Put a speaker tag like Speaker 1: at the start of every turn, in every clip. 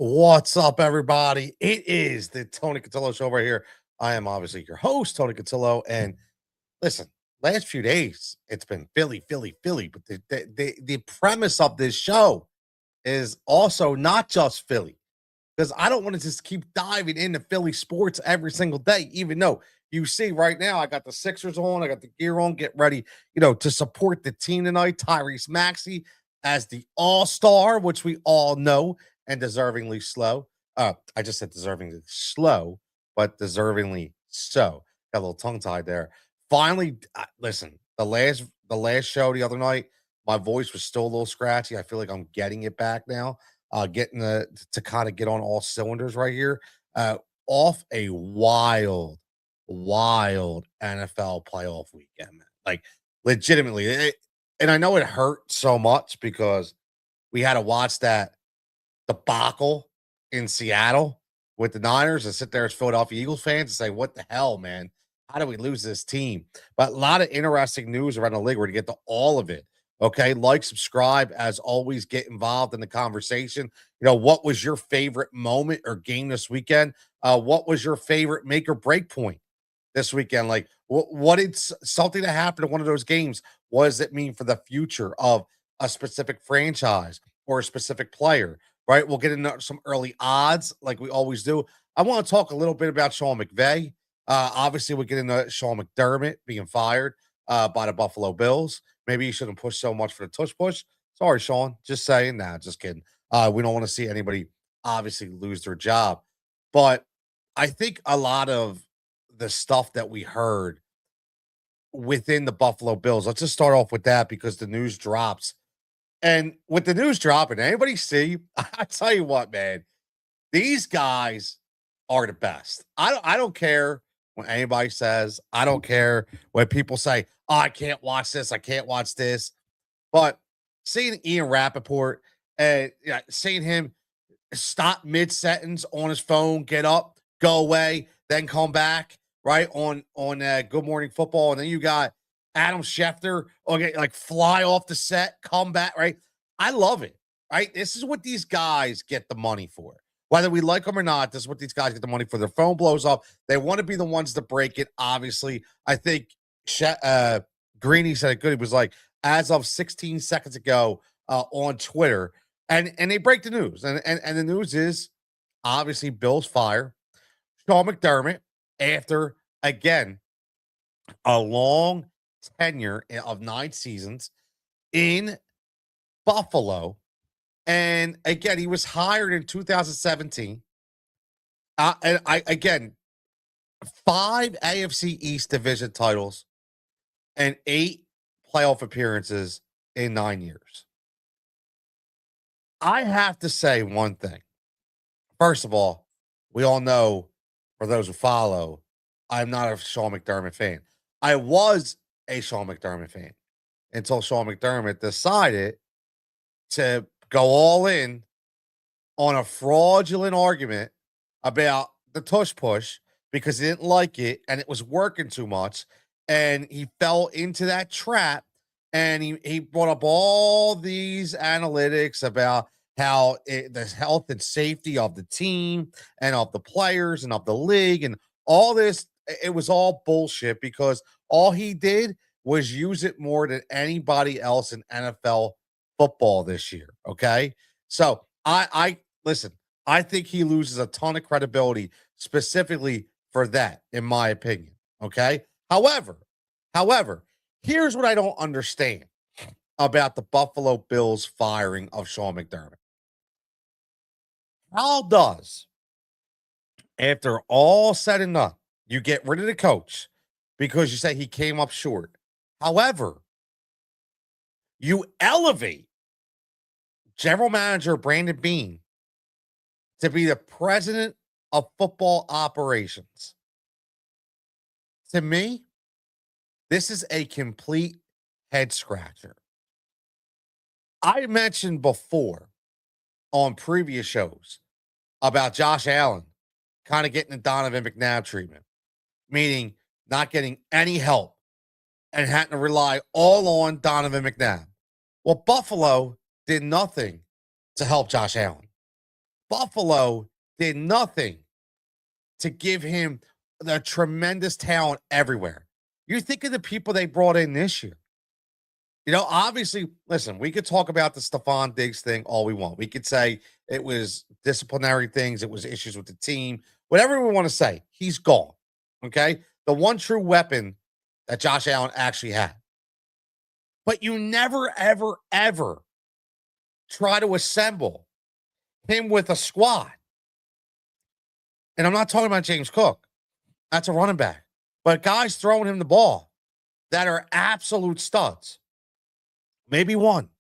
Speaker 1: What's up, everybody? It is the Tony Cutillo Show right here. I am obviously your host, Tony Cutillo. And listen, last few days, it's been Philly, Philly, Philly. But the premise of this show is also not just Philly, because I don't want to just keep diving into Philly sports every single day, even though you see right now, I got the Sixers on, I got the gear on, get ready, to support the team tonight. Tyrese Maxey as the all-star, which we all know, and deservingly slow. I just said deservingly slow, but deservingly so. Got a little tongue-tied there. Finally, listen, the last show the other night, my voice was still a little scratchy. I feel like I'm getting it back now. Getting to kind of get on all cylinders right here. Off a wild NFL playoff weekend, man. Like legitimately, and I know it hurt so much because we had to watch that debacle in Seattle with the Niners and sit there as Philadelphia Eagles fans and say, "What the hell, man? How do we lose this team?" But a lot of interesting news around the league. We're to get to all of it. Okay, like, subscribe, as always. Get involved in the conversation. What was your favorite moment or game this weekend? What was your favorite make or break point this weekend? Like, what did something that happened in one of those games? What does it mean for the future of a specific franchise or a specific player? Right. We'll get into some early odds like we always do. I want to talk a little bit about Sean McVay. Obviously, we'll get into Sean McDermott being fired by the Buffalo Bills. Maybe you shouldn't push so much for the tush push. Sorry, Sean. Just saying. Nah, just kidding. We don't want to see anybody obviously lose their job. But I think a lot of the stuff that we heard within the Buffalo Bills, let's just start off with that because the news drops. And with the news dropping, anybody see? I tell you what, man, these guys are the best. I don't care what anybody says. I don't care when people say, "Oh, I can't watch this. I can't watch this." But seeing Ian Rappaport and seeing him stop mid sentence on his phone, get up, go away, then come back, right on Good Morning Football, and then you got Adam Schefter, okay, like fly off the set, come back, right? I love it, right? This is what these guys get the money for. Whether we like them or not, this is what these guys get the money for. Their phone blows up. They want to be the ones to break it. Obviously, I think Greeny said it good. He was like, as of 16 seconds ago on Twitter, and they break the news. And the news is obviously Bills fire Sean McDermott after, again, a long tenure of 9 seasons in Buffalo. And again, he was hired in 2017. And again, 5 AFC East division titles and 8 playoff appearances in 9 years. I have to say one thing. First of all, we all know, for those who follow, I'm not a Sean McDermott fan. I was a Sean McDermott fan until Sean McDermott decided to go all in on a fraudulent argument about the tush push because he didn't like it and it was working too much. And he fell into that trap, and he brought up all these analytics about how the health and safety of the team and of the players and of the league and all this. It was all bullshit because all he did was use it more than anybody else in NFL football this year. Okay. So I listen, I think he loses a ton of credibility specifically for that, in my opinion. Okay. However, here's what I don't understand about the Buffalo Bills firing of Sean McDermott. How does, after all said and done, you get rid of the coach because you say he came up short? However, you elevate general manager Brandon Beane to be the president of football operations. To me, this is a complete head scratcher. I mentioned before on previous shows about Josh Allen kind of getting the Donovan McNabb treatment, meaning not getting any help and having to rely all on Donovan McNabb. Well, Buffalo did nothing to help Josh Allen. Buffalo did nothing to give him the tremendous talent everywhere. You think of the people they brought in this year. Obviously, listen, we could talk about the Stephon Diggs thing all we want. We could say it was disciplinary things, it was issues with the team, whatever we want to say. He's gone. Okay. The one true weapon that Josh Allen actually had. But you never, ever, ever try to assemble him with a squad. And I'm not talking about James Cook. That's a running back. But guys throwing him the ball that are absolute studs. Maybe one.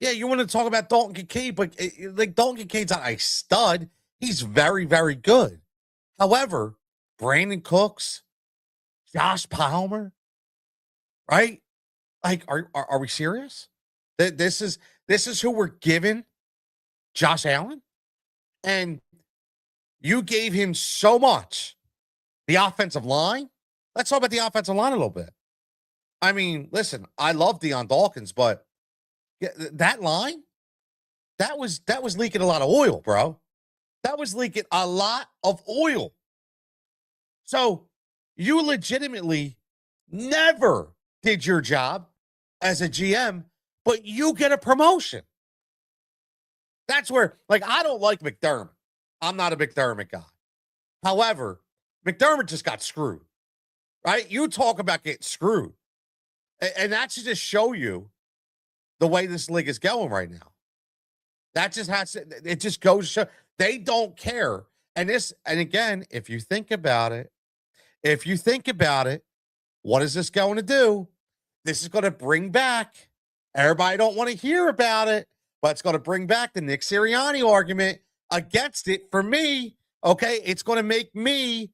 Speaker 1: Yeah, you want to talk about Dalton Kincaid, but like Dalton Kincaid's not a stud. He's very, very good. However, Brandon Cooks, Josh Palmer, right? Like, are we serious? This is who we're giving Josh Allen? And you gave him so much. The offensive line. Let's talk about the offensive line a little bit. I mean, listen, I love Deion Dawkins, but that line, that was leaking a lot of oil, bro. That was leaking a lot of oil. So you legitimately never did your job as a GM, but you get a promotion. That's where, like, I don't like McDermott. I'm not a McDermott guy. However, McDermott just got screwed, right? You talk about getting screwed. And that should just show you the way this league is going right now. That just has to, it just goes to show they don't care. And again, if you think about it, what is this going to do? This is going to bring back, everybody don't want to hear about it, but it's going to bring back the Nick Sirianni argument against it for me. Okay. It's going to make me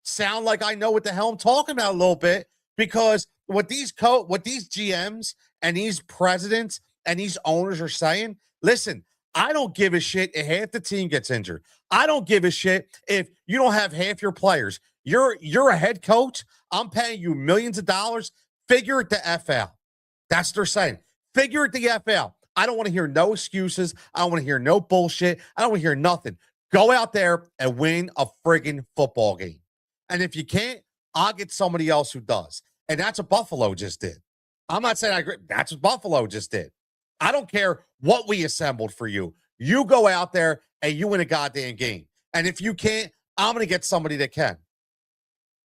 Speaker 1: sound like I know what the hell I'm talking about a little bit, because what these GMs and these presidents and these owners are saying, listen, I don't give a shit if half the team gets injured. I don't give a shit if you don't have half your players. You're a head coach. I'm paying you millions of dollars. Figure it the F out. That's what they're saying. Figure it the F out. I don't want to hear no excuses. I don't want to hear no bullshit. I don't want to hear nothing. Go out there and win a friggin' football game. And if you can't, I'll get somebody else who does. And that's what Buffalo just did. I'm not saying I agree. That's what Buffalo just did. I don't care what we assembled for you. You go out there and you win a goddamn game. And if you can't, I'm going to get somebody that can.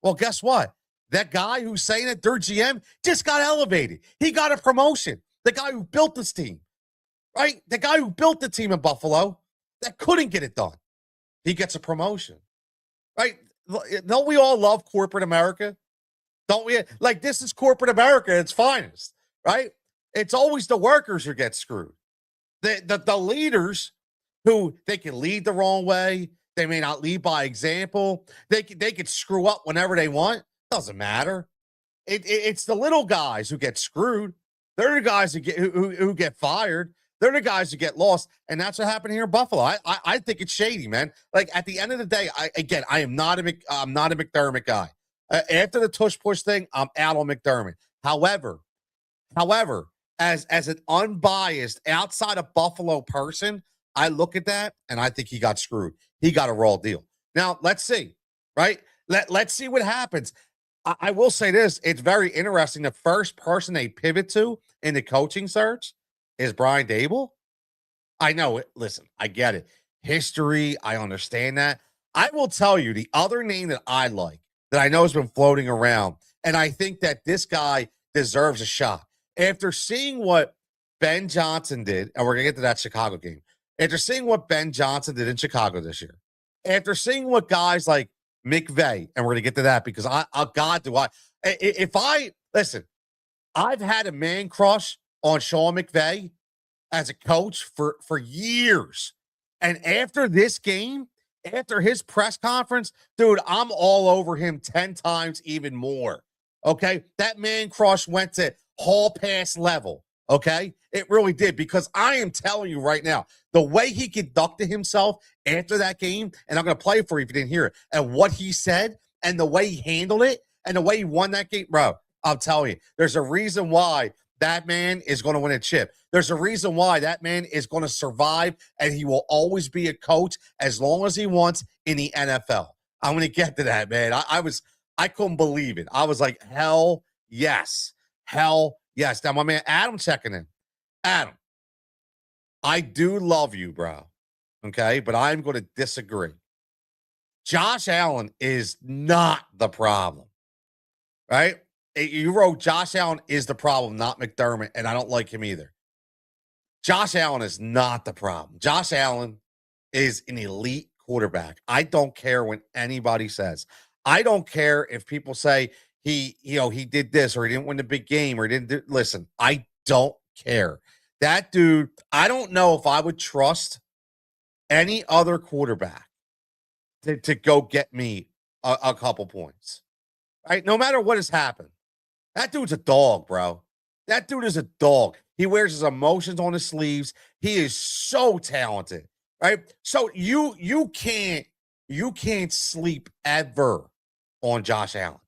Speaker 1: Well, guess what? That guy who's saying that their GM just got elevated. He got a promotion. The guy who built this team, right? The guy who built the team in Buffalo that couldn't get it done. He gets a promotion, right? Don't we all love corporate America? Don't we? Like, this is corporate America at its finest, right? It's always the workers who get screwed. The leaders who they can lead the wrong way. They may not lead by example. They could screw up whenever they want. Doesn't matter. It's the little guys who get screwed. They're the guys who get fired. They're the guys who get lost. And that's what happened here in Buffalo. I think it's shady, man. Like, at the end of the day, I'm not a McDermott guy. After the tush push thing, I'm out on McDermott. However, as an unbiased outside of Buffalo person, I look at that and I think he got screwed. He got a raw deal. Now, let's see, right? Let's see what happens. I will say this. It's very interesting. The first person they pivot to in the coaching search is Brian Dable. I know it. Listen, I get it. History, I understand that. I will tell you the other name that I like, that I know has been floating around, and I think that this guy deserves a shot. After seeing what Ben Johnson did, and we're going to get to that Chicago game, after seeing what Ben Johnson did in Chicago this year, after seeing what guys like McVay, and we're going to get to that because listen, I've had a man crush on Sean McVay as a coach for years. And after this game, after his press conference, dude, I'm all over him 10 times even more. Okay. That man crush went to hall pass level. Okay. It really did, because I am telling you right now, the way he conducted himself after that game, and I'm going to play it for you if you didn't hear it, and what he said and the way he handled it and the way he won that game, bro, I'll tell you, there's a reason why that man is going to win a chip. There's a reason why that man is going to survive, and he will always be a coach as long as he wants in the NFL. I'm going to get to that, man. I couldn't believe it. I was like, hell yes. Hell yes. Now, my man Adam checking in. Adam, I do love you, bro. Okay, but I'm going to disagree. Josh Allen is not the problem, right? You wrote Josh Allen is the problem, not McDermott, and I don't like him either. Josh Allen is not the problem. Josh Allen is an elite quarterback. I don't care what anybody says. I don't care if people say he did this or he didn't win the big game or he didn't listen. I don't care. That dude, I don't know if I would trust any other quarterback to go get me a couple points. Right? No matter what has happened. That dude's a dog, bro. That dude is a dog. He wears his emotions on his sleeves. He is so talented, right? So you can't sleep ever on Josh Allen.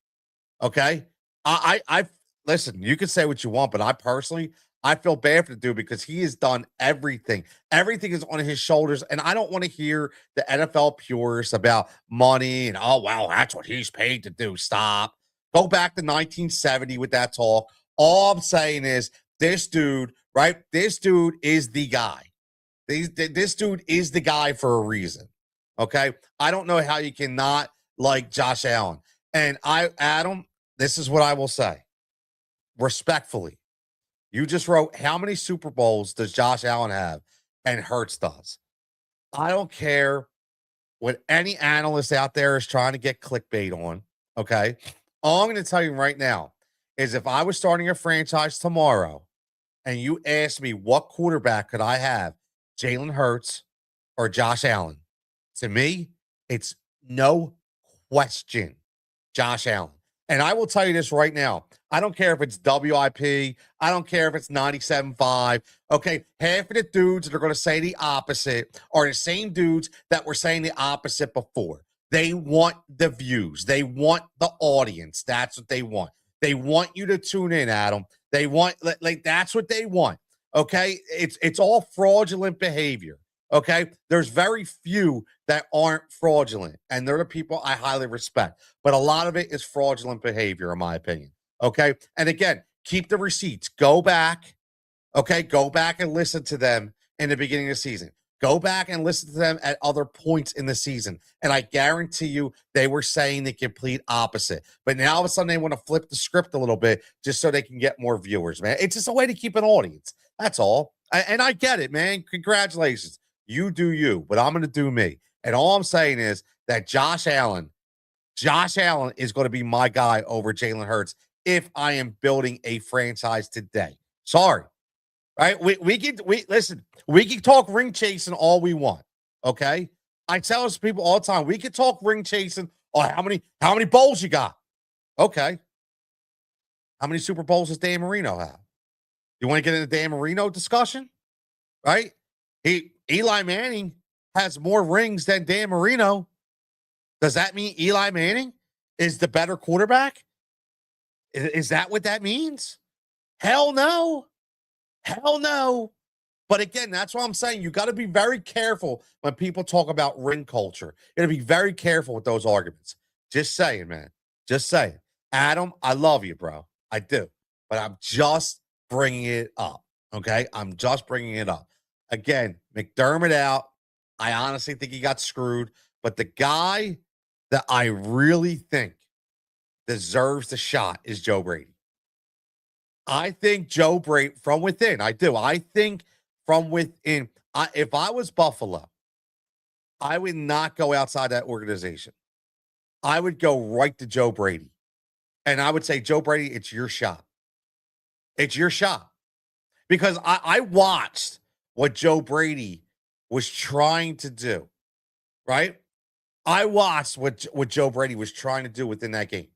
Speaker 1: Okay? I listen, you can say what you want, but I feel bad for the dude because he has done everything. Everything is on his shoulders, and I don't want to hear the NFL purists about money and oh wow, that's what he's paid to do. Stop. Go back to 1970 with that talk. All I'm saying is this dude, right? This dude is the guy. This dude is the guy for a reason. Okay. I don't know how you cannot like Josh Allen. And Adam, this is what I will say. Respectfully, you just wrote how many Super Bowls does Josh Allen have and Hurts does. I don't care what any analyst out there is trying to get clickbait on. Okay. All I'm going to tell you right now is if I was starting a franchise tomorrow and you asked me what quarterback could I have, Jalen Hurts or Josh Allen, to me, it's no question Josh Allen. And I will tell you this right now. I don't care if it's WIP. I don't care if it's 97.5. Okay. Half of the dudes that are going to say the opposite are the same dudes that were saying the opposite before. They want the views. They want the audience. That's what they want. They want you to tune in, Adam. They want like that's what they want. Okay? It's all fraudulent behavior. Okay? There's very few that aren't fraudulent, and they're the people I highly respect. But a lot of it is fraudulent behavior, in my opinion. Okay? And again, keep the receipts. Go back. Okay? Go back and listen to them in the beginning of the season. Go back and listen to them at other points in the season. And I guarantee you they were saying the complete opposite. But now all of a sudden they want to flip the script a little bit just so they can get more viewers, man. It's just a way to keep an audience. That's all. And I get it, man. Congratulations. You do you, but I'm going to do me. And all I'm saying is that Josh Allen is going to be my guy over Jalen Hurts if I am building a franchise today. Sorry. Right? We can talk ring chasing all we want. Okay. I tell us people all the time, we can talk ring chasing. Oh, how many bowls you got? Okay. How many Super Bowls does Dan Marino have? You want to get into Dan Marino discussion? Right? Eli Manning has more rings than Dan Marino. Does that mean Eli Manning is the better quarterback? Is that what that means? Hell no. Hell no. But again, that's what I'm saying. You got to be very careful when people talk about ring culture. You got to be very careful with those arguments. Just saying, man. Just saying. Adam, I love you, bro. I do. But I'm just bringing it up. Okay? I'm just bringing it up. Again, McDermott out. I honestly think he got screwed. But the guy that I really think deserves the shot is Joe Brady. I think Joe Brady from within. I do. I think from within. If I was Buffalo, I would not go outside that organization. I would go right to Joe Brady. And I would say, Joe Brady, it's your shot. It's your shot. Because I watched what Joe Brady was trying to do. Right? I watched what Joe Brady was trying to do within that game.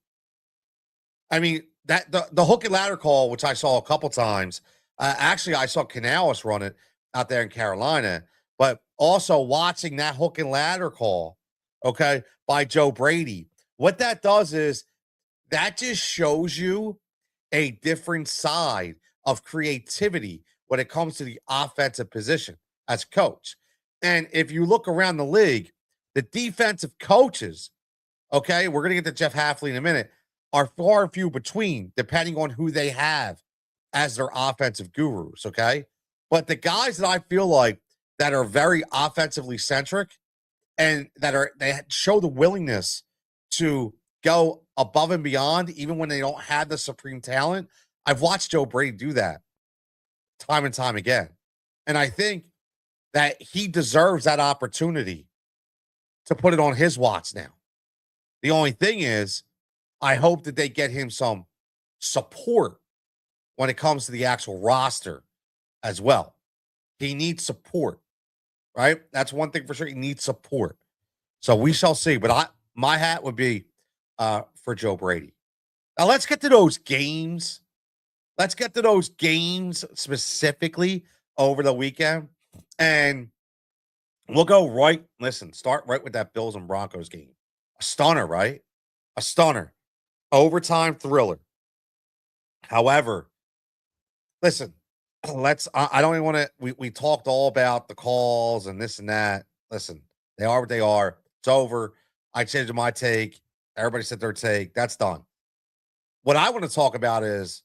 Speaker 1: I mean, that the hook and ladder call, which I saw a couple times. Actually, I saw Canales run it out there in Carolina, but also watching that hook and ladder call, okay, by Joe Brady. What that does is that just shows you a different side of creativity when it comes to the offensive position as coach. And if you look around the league, the defensive coaches, okay, we're going to get to Jeff Hafley in a minute, are far and few between, depending on who they have as their offensive gurus, okay? But the guys that I feel like that are very offensively centric and they show the willingness to go above and beyond, even when they don't have the supreme talent. I've watched Joe Brady do that time and time again. And I think that he deserves that opportunity to put it on his watch now. The only thing is, I hope that they get him some support when it comes to the actual roster as well. He needs support, right? That's one thing for sure. He needs support. So we shall see. But my hat would be for Joe Brady. Now let's get to those games. Let's get to those games specifically over the weekend. And we'll go right. Listen, start right with that Bills and Broncos game. A stunner, right? A stunner. Overtime thriller. However, listen, I don't even want to, we talked all about the calls and this and that. Listen, they are what they are. It's over. I changed my take. Everybody said their take. That's done. What I want to talk about is,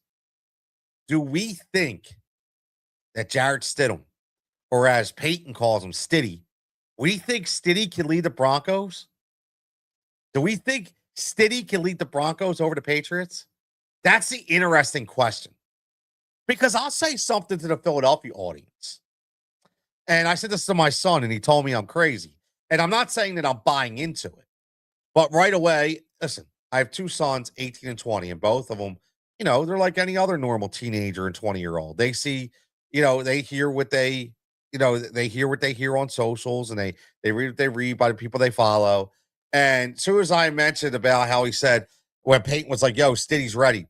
Speaker 1: do we think that Jarrett Stidham, or as Peyton calls him, Stiddy, we think Stiddy can lead the Broncos? Do we think Stiddy can lead the Broncos over the Patriots? That's the interesting question. Because I'll say something to the Philadelphia audience. And I said this to my son, and he told me I'm crazy. And I'm not saying that I'm buying into it. But right away, listen, I have two sons, 18 and 20, and both of them, they're like any other normal teenager and 20-year-old. They see, they hear what they hear on socials, and they read what they read by the people they follow. And as soon as I mentioned about how he said, when Peyton was like, yo, Stiddy's ready,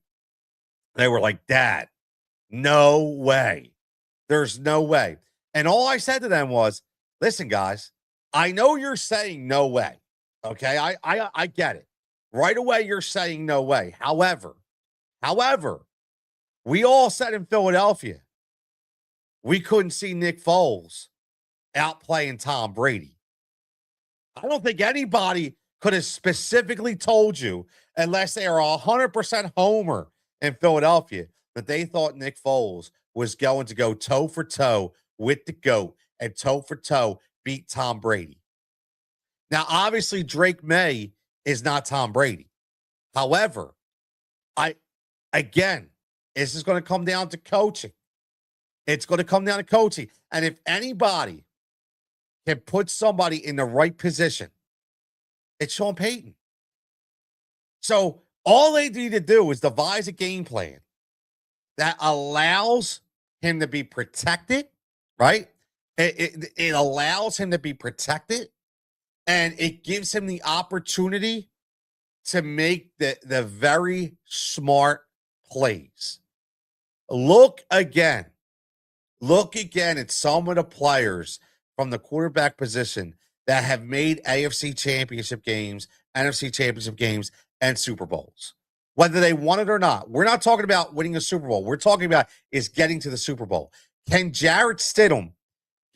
Speaker 1: they were like, Dad, no way. There's no way. And all I said to them was, listen, guys, I know you're saying no way. Okay, I get it. Right away, you're saying no way. However, we all said in Philadelphia, we couldn't see Nick Foles outplaying Tom Brady. I don't think anybody could have specifically told you, unless they are 100% homer in Philadelphia, that they thought Nick Foles was going to go toe for toe with the GOAT and toe for toe beat Tom Brady. Now, obviously, Drake May is not Tom Brady. However, this is going to come down to coaching. It's going to come down to coaching. And if anybody can put somebody in the right position, it's Sean Payton. So all they need to do is devise a game plan that allows him to be protected, right? It allows him to be protected, and it gives him the opportunity to make the very smart plays. Look again at some of the players from the quarterback position that have made AFC championship games, NFC championship games, and Super Bowls, whether they won it or not. We're not talking about winning a Super Bowl. We're talking about is getting to the Super Bowl. Can Jarrett Stidham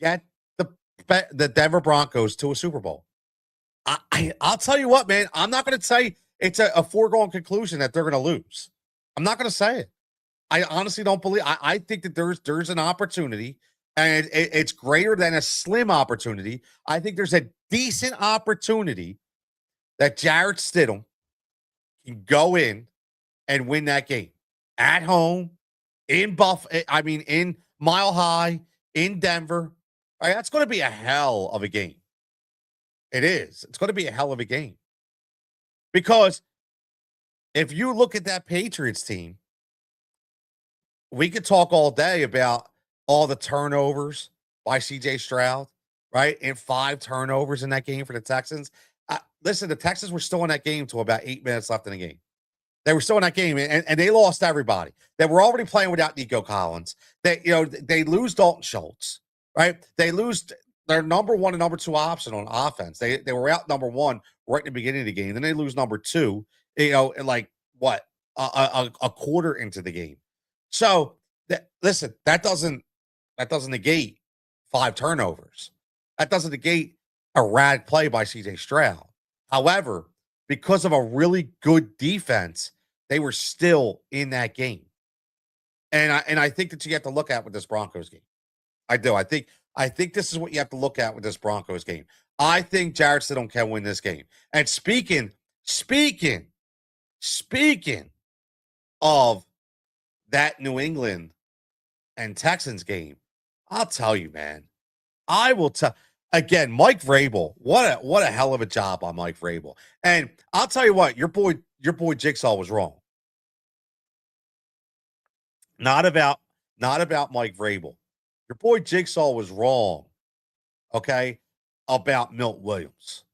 Speaker 1: get the Denver Broncos to a Super Bowl? I'll tell you what, man. I'm not going to say it's a foregone conclusion that they're going to lose. I'm not going to say it. I honestly don't believe. I think that there's an opportunity, and it's greater than a slim opportunity. I think there's a decent opportunity that Jarrett Stidham can go in and win that game at home, in Mile High, in Denver. All right, that's going to be a hell of a game. It is. It's going to be a hell of a game. Because if you look at that Patriots team, we could talk all day about all the turnovers by CJ Stroud, right? And 5 turnovers in that game for the Texans. Listen, the Texans were still in that game till about 8 minutes left in the game. They were still in that game, and they lost everybody. They were already playing without Nico Collins. They lose Dalton Schultz, right? They lose their number 1 and number 2 option on offense. They were out number 1 right in the beginning of the game. Then they lose number 2, and like what? A quarter into the game. So Listen, that doesn't negate 5 turnovers. That doesn't negate a rad play by CJ Stroud. However, because of a really good defense, they were still in that game. And I think that you have to look at with this Broncos game. I do. I think this is what you have to look at with this Broncos game. I think Jarrett Stidham can win this game. And speaking of that New England and Texans game, I'll tell you, man. I will tell again, Mike Vrabel. What a hell of a job on Mike Vrabel. And I'll tell you what, your boy Jigsaw was wrong. Not about not about Mike Vrabel. Your boy Jigsaw was wrong, okay, about Milt Williams.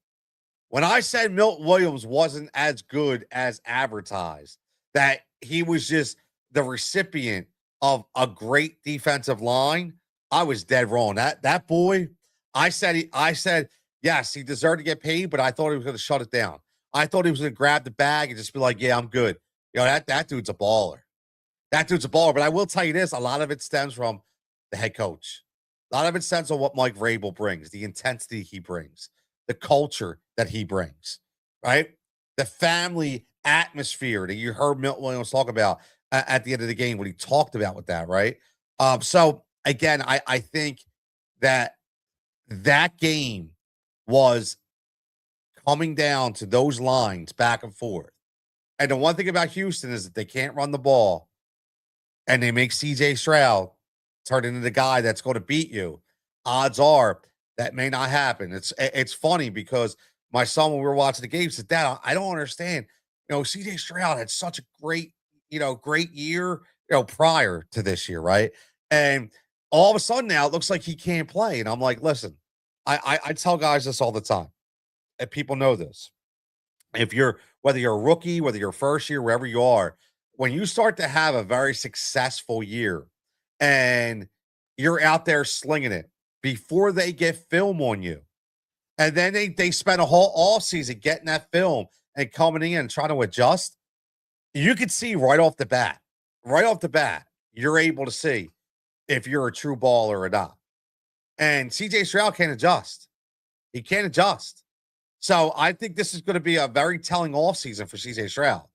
Speaker 1: When I said Milt Williams wasn't as good as advertised, that he was just the recipient of a great defensive line, I was dead wrong. That boy, I said yes, he deserved to get paid, but I thought he was going to shut it down. I thought he was going to grab the bag and just be like, "Yeah, I'm good." That dude's a baller. That dude's a baller. But I will tell you this: a lot of it stems from the head coach. A lot of it stems from what Mike Vrabel brings, the intensity he brings, the culture that he brings, right? The family atmosphere that you heard Milt Williams talk about at the end of the game, what he talked about with that, right? So again, I think that that game was coming down to those lines back and forth. And the one thing about Houston is that they can't run the ball and they make CJ Stroud turn into the guy that's going to beat you. Odds are that may not happen. It's funny because my son, when we were watching the game, said, "Dad, I don't understand. CJ Stroud had such a great year, prior to this year, right? And all of a sudden now it looks like he can't play." And I'm like, listen, I tell guys this all the time, and people know this. If you're whether you're a rookie, whether you're first year, wherever you are, when you start to have a very successful year and you're out there slinging it before they get film on you, and then they spend a whole off season getting that film and coming in and trying to adjust, you could see right off the bat, you're able to see if you're a true baller or not. And CJ Stroud can't adjust. He can't adjust. So I think this is going to be a very telling offseason for CJ Stroud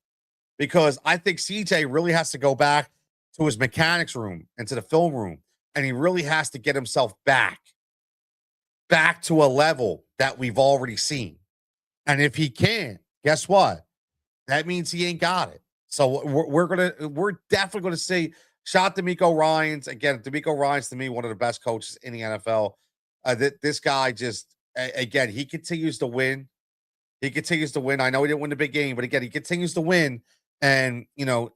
Speaker 1: because I think CJ really has to go back to his mechanics room and to the film room, and he really has to get himself back to a level that we've already seen. And if he can't, guess what? That means he ain't got it. So we're definitely gonna see. Shout out to D'Amico Ryans again. D'Amico Ryans to me one of the best coaches in the NFL. This guy just again he continues to win. He continues to win. I know he didn't win the big game, but again he continues to win, and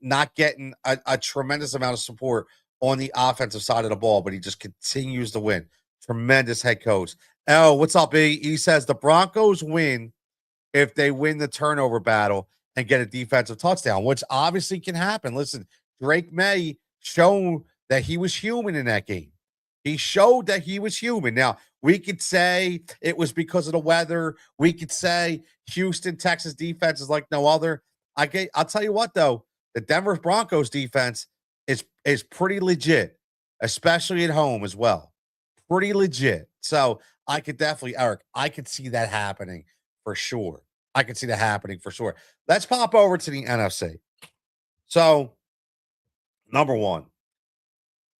Speaker 1: not getting a tremendous amount of support on the offensive side of the ball, but he just continues to win. Tremendous head coach. Oh, what's up, B? He says the Broncos win if they win the turnover battle and get a defensive touchdown, which obviously can happen. Listen, Drake May showed that he was human in that game. He showed that he was human. Now, we could say it was because of the weather. We could say Houston, Texas defense is like no other. I'll tell you what, though, the Denver Broncos defense is pretty legit, especially at home as well. Pretty legit. So I could definitely, Eric, I could see that happening for sure. I could see that happening for sure. Let's pop over to the NFC. So, number one,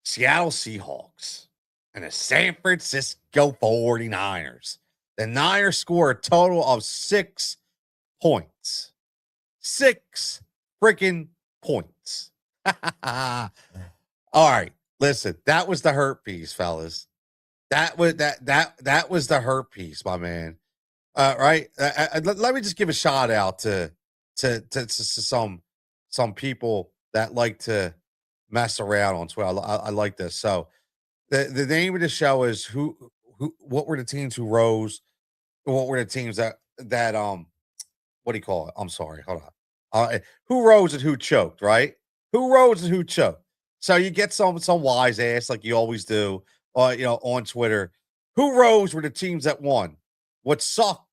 Speaker 1: Seattle Seahawks and the San Francisco 49ers. The Niners score a total of 6 points. 6 freaking points. All right. Listen, that was the hurt piece, fellas. That was the hurt piece, my man. Right. Let me just give a shout out to some people that like to mess around on Twitter. I like this. So the name of the show is who what were the teams who rose? What were the teams that what do you call it? I'm sorry, hold on. Who rose and who choked, right? Who rose and who choked. So you get some wise ass like you always do, on Twitter. Who rose were the teams that won. What sucked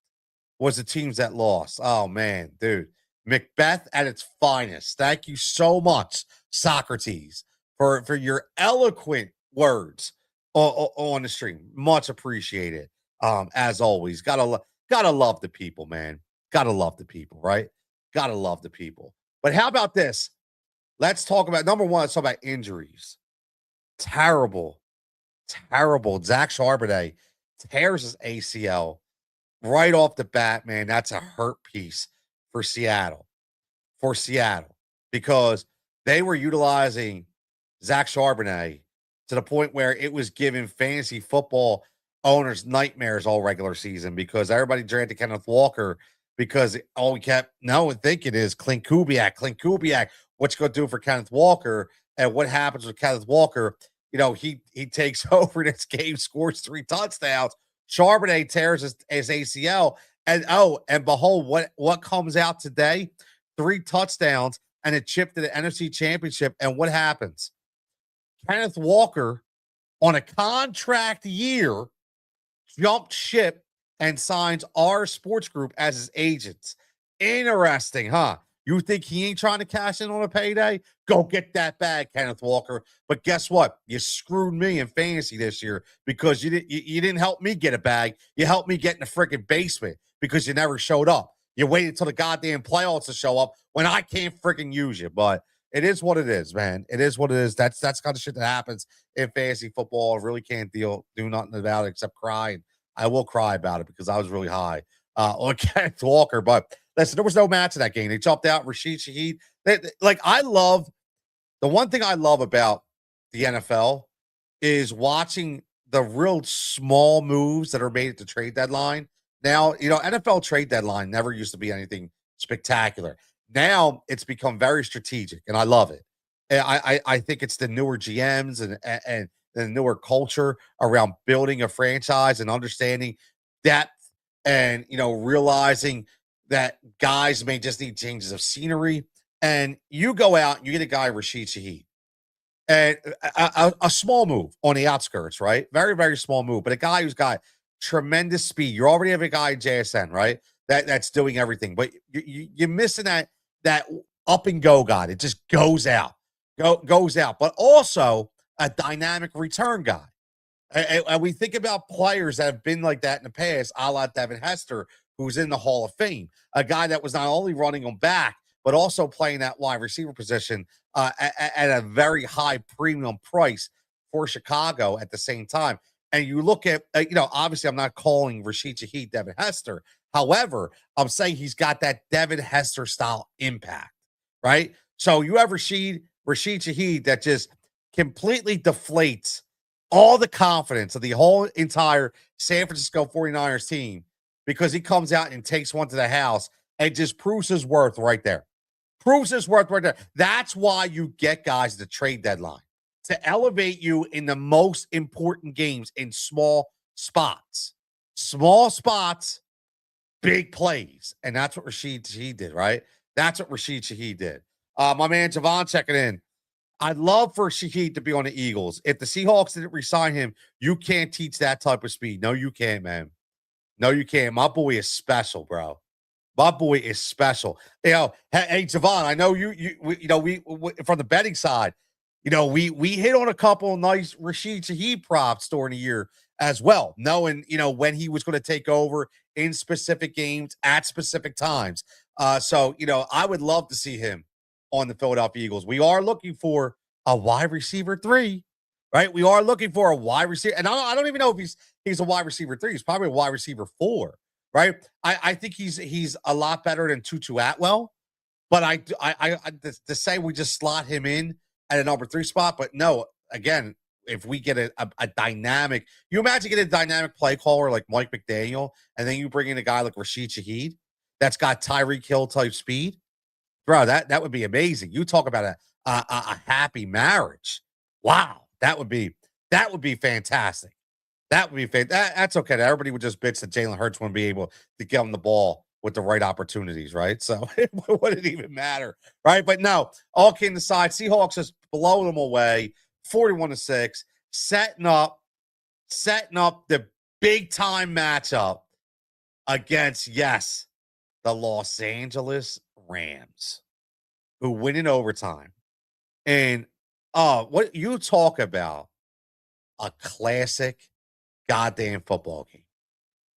Speaker 1: was the teams that lost. Oh man, dude. Macbeth at its finest. Thank you so much, Socrates. for your eloquent words on the stream. Much appreciated. As always, gotta love the people, man. Gotta love the people, right? Gotta love the people. But how about this? Let's talk about number one. Let's talk about injuries. Terrible, terrible. Zach Charbonnet tears his ACL right off the bat, man. That's a hurt piece for Seattle. For Seattle, because they were utilizing Zach Charbonnet to the point where it was giving fantasy football owners nightmares all regular season because everybody drafted Kenneth Walker because all we kept knowing thinking is Clint Kubiak. What's going to do for Kenneth Walker? And what happens with Kenneth Walker? He takes over this game, scores 3 touchdowns. Charbonnet tears his ACL, and behold, what comes out today? 3 touchdowns and a chip to the NFC Championship. And what happens? Kenneth Walker, on a contract year, jumped ship and signs our sports group as his agents. Interesting, huh? You think he ain't trying to cash in on a payday? Go get that bag, Kenneth Walker. But guess what? You screwed me in fantasy this year because you didn't help me get a bag. You helped me get in the freaking basement because you never showed up. You waited until the goddamn playoffs to show up when I can't freaking use you. But it is what it is, man. It is what it is. That's kind of shit that happens in fantasy football. I really can't do nothing about it except cry. And I will cry about it because I was really high on Kenneth Walker. But listen, there was no match in that game. They jumped out Rashid Shaheed. The one thing I love about the NFL is watching the real small moves that are made at the trade deadline. Now, NFL trade deadline never used to be anything spectacular. Now it's become very strategic, and I love it. I think it's the newer GMs and the newer culture around building a franchise and understanding depth and realizing that guys may just need changes of scenery. And you go out and you get a guy, Rashid Shaheed, and a small move on the outskirts, right? Very, very small move, but a guy who's got tremendous speed. You already have a guy in JSN, right? That's doing everything, but you're missing that up and go guy that just goes out, but also a dynamic return guy. And we think about players that have been like that in the past, a la Devin Hester, who's in the Hall of Fame, a guy that was not only running them back, but also playing that wide receiver position at a very high premium price for Chicago at the same time. And you look at, obviously I'm not calling Rashid Shaheed Devin Hester. However, I'm saying he's got that Devin Hester style impact, right? So you have Rashid Shaheed that just completely deflates all the confidence of the whole entire San Francisco 49ers team because he comes out and takes one to the house and just proves his worth right there. Proves his worth right there. That's why you get guys at the trade deadline, to elevate you in the most important games in small spots. Small spots, big plays. And that's what Rashid Shaheed did, right? That's what Rashid Shaheed did. My man Javon checking in. I'd love for Shaheed to be on the Eagles. If the Seahawks didn't resign him, you can't teach that type of speed. No, you can't, man. No, you can't. My boy is special, bro. My boy is special. Hey, Javon, I know we from the betting side, we hit on a couple of nice Rashid Shaheed props during the year as well, knowing, when he was going to take over in specific games at specific times. So, I would love to see him on the Philadelphia Eagles. We are looking for a wide receiver 3, right? We are looking for a wide receiver. And I don't even know if he's a wide receiver 3. He's probably a wide receiver 4. Right, I think he's a lot better than Tutu Atwell, but I to say we just slot him in at a number 3 spot, but no, again, if we get a dynamic, you imagine getting a dynamic play caller like Mike McDaniel, and then you bring in a guy like Rashid Shaheed that's got Tyreek Hill type speed, bro. That would be amazing. You talk about a happy marriage. Wow, that would be fantastic. That would be that's okay. Everybody would just bitch that Jalen Hurts wouldn't be able to get him the ball with the right opportunities, right? So it wouldn't even matter, right? But no, all kidding aside, Seahawks just blow them away, 41-6, setting up the big time matchup against, yes, the Los Angeles Rams, who win in overtime. And What you talk about a classic goddamn football game.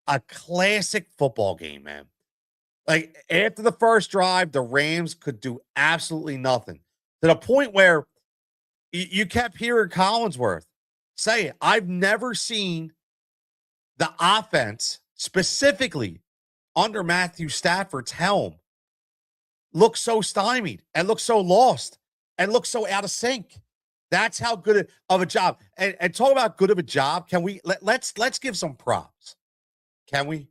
Speaker 1: A classic football game, man. Like after the first drive, the Rams could do absolutely nothing to the point where you kept hearing Collinsworth say, I've never seen the offense, specifically under Matthew Stafford's helm, look so stymied and look so lost and look so out of sync. That's how good of a job. And talk about good of a job. Can we let's give some props? Can we?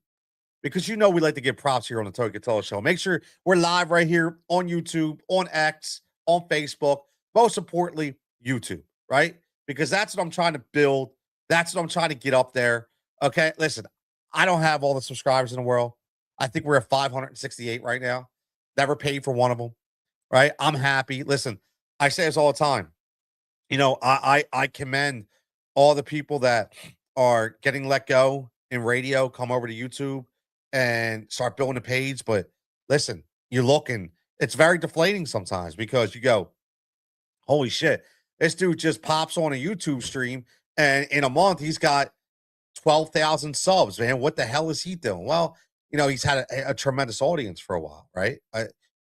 Speaker 1: Because we like to give props here on the Tony Cutillo Show. Make sure we're live right here on YouTube, on X, on Facebook. Most importantly, YouTube, right? Because that's what I'm trying to build. That's what I'm trying to get up there. Okay, listen, I don't have all the subscribers in the world. I think we're at 568 right now. Never paid for one of them, right? I'm happy. Listen, I say this all the time. I commend all the people that are getting let go in radio, come over to YouTube and start building a page. But listen, you're looking, it's very deflating sometimes because you go, holy shit, this dude just pops on a YouTube stream and in a month he's got 12,000 subs, man. What the hell is he doing? Well, he's had a tremendous audience for a while, right?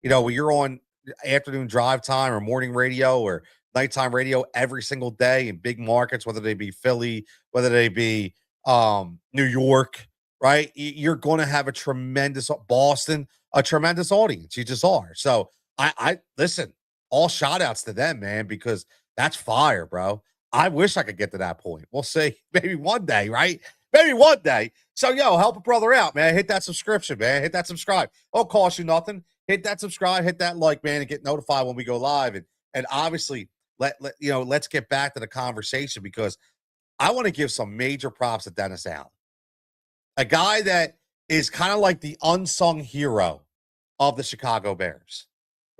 Speaker 1: When you're on afternoon drive time or morning radio or nighttime radio every single day in big markets, whether they be Philly, whether they be New York, right? You're going to have a tremendous Boston, a tremendous audience. You just are. So I listen, all shout outs to them, man, because that's fire, bro. I wish I could get to that point. We'll see. Maybe one day, right? Maybe one day. So, help a brother out, man. Hit that subscription, man. Hit that subscribe. Don't cost you nothing. Hit that subscribe, hit that like, man, and get notified when we go live. And obviously, let's get back to the conversation because I want to give some major props to Dennis Allen, a guy that is kind of like the unsung hero of the Chicago Bears,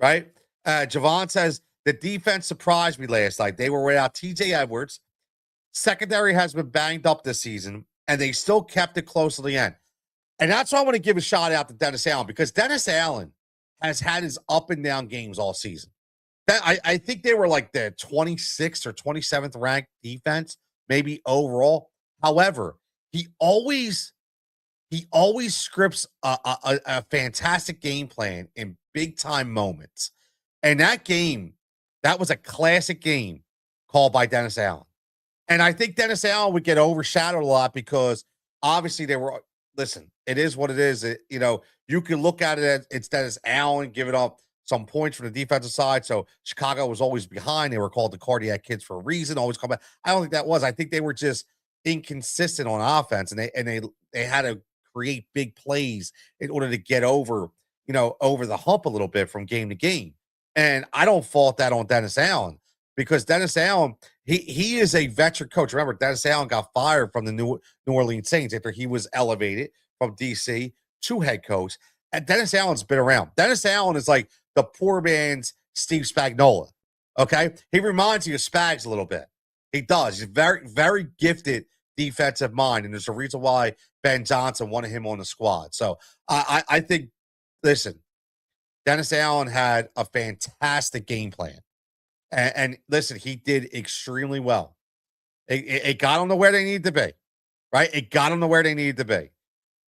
Speaker 1: right? Javon says, the defense surprised me last night. They were without TJ Edwards. Secondary has been banged up this season, and they still kept it close to the end. And that's why I want to give a shout out to Dennis Allen, because Dennis Allen has had his up and down games all season. I think they were like the 26th or 27th ranked defense, maybe overall. However, he always scripts a fantastic game plan in big time moments. And that game, that was a classic game called by Dennis Allen. And I think Dennis Allen would get overshadowed a lot because obviously listen, it is what it is. You can look at it as it's Dennis Allen giving up some points from the defensive side. So Chicago was always behind. They were called the cardiac kids for a reason, always come back. I don't think that was. I think they were just inconsistent on offense, and they had to create big plays in order to get over the hump a little bit from game to game. And I don't fault that on Dennis Allen because Dennis Allen, he is a veteran coach. Remember, Dennis Allen got fired from the New Orleans Saints after he was elevated from DC to head coach. And Dennis Allen's been around. Dennis Allen is like the poor man's Steve Spagnuolo. Okay. He reminds you of Spags a little bit. He does. He's very, very gifted defensive mind. And there's a reason why Ben Johnson wanted him on the squad. So I think, listen, Dennis Allen had a fantastic game plan. And listen, he did extremely well. It got them to where they needed to be, right? It got them to where they needed to be.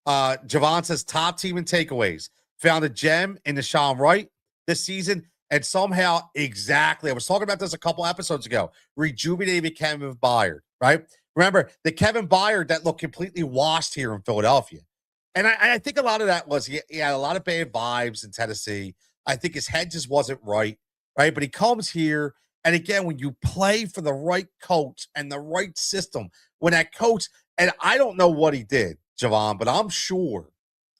Speaker 1: Javon says top team in takeaways. Found a gem in the Sean Wright this season. And somehow, exactly, I was talking about this a couple episodes ago, rejuvenated Kevin Byard, right? Remember, the Kevin Byard that looked completely washed here in Philadelphia. And I think a lot of that was he had a lot of bad vibes in Tennessee. I think his head just wasn't right? But he comes here, and again, when you play for the right coach and the right system, when that coach, and I don't know what he did, Javon, but I'm sure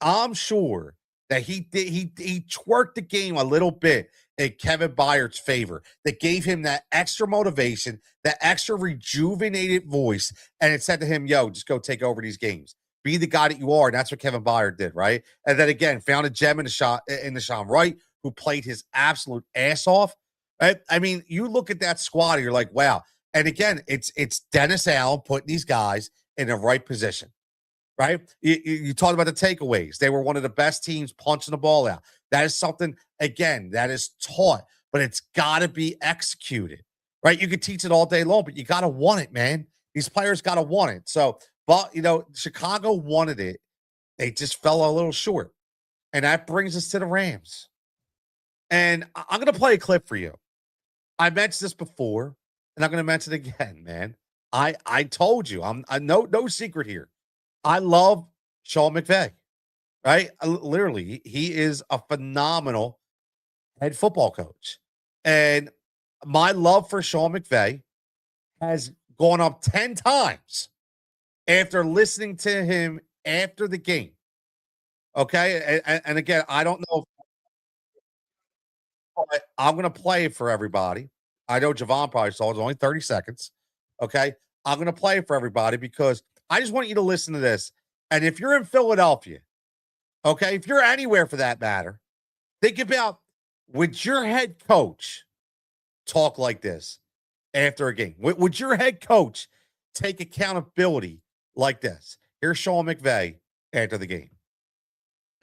Speaker 1: that he twerked the game a little bit in Kevin Byard's favor that gave him that extra motivation, that extra rejuvenated voice, and it said to him, yo, just go take over these games. Be the guy that you are, and that's what Kevin Byard did, right? And then again, found a gem in the Sean Wright, who played his absolute ass off. Right? I mean, you look at that squad, and you're like, wow. And again, it's Dennis Allen putting these guys in the right position, right? You talked about the takeaways. They were one of the best teams punching the ball out. That is something, again, that is taught, but it's got to be executed. right? You could teach it all day long, but you got to want it, man. These players got to want it. So, but, Chicago wanted it. They just fell a little short. And that brings us to the Rams. And I'm going to play a clip for you. I mentioned this before, and I'm going to mention it again, man. I told you, I no secret here. I love Sean McVay, right? Literally, he is a phenomenal head football coach. And my love for Sean McVay has gone up 10 times after listening to him after the game. Okay. And again, I don't know if I'm going to play it for everybody. I know Javon probably saw it's only 30 seconds. Okay. I'm going to play it for everybody because I just want you to listen to this. And if you're in Philadelphia, okay, if you're anywhere for that matter, think about, would your head coach talk like this after a game? Would your head coach take accountability like this? Here's Sean McVay after the game.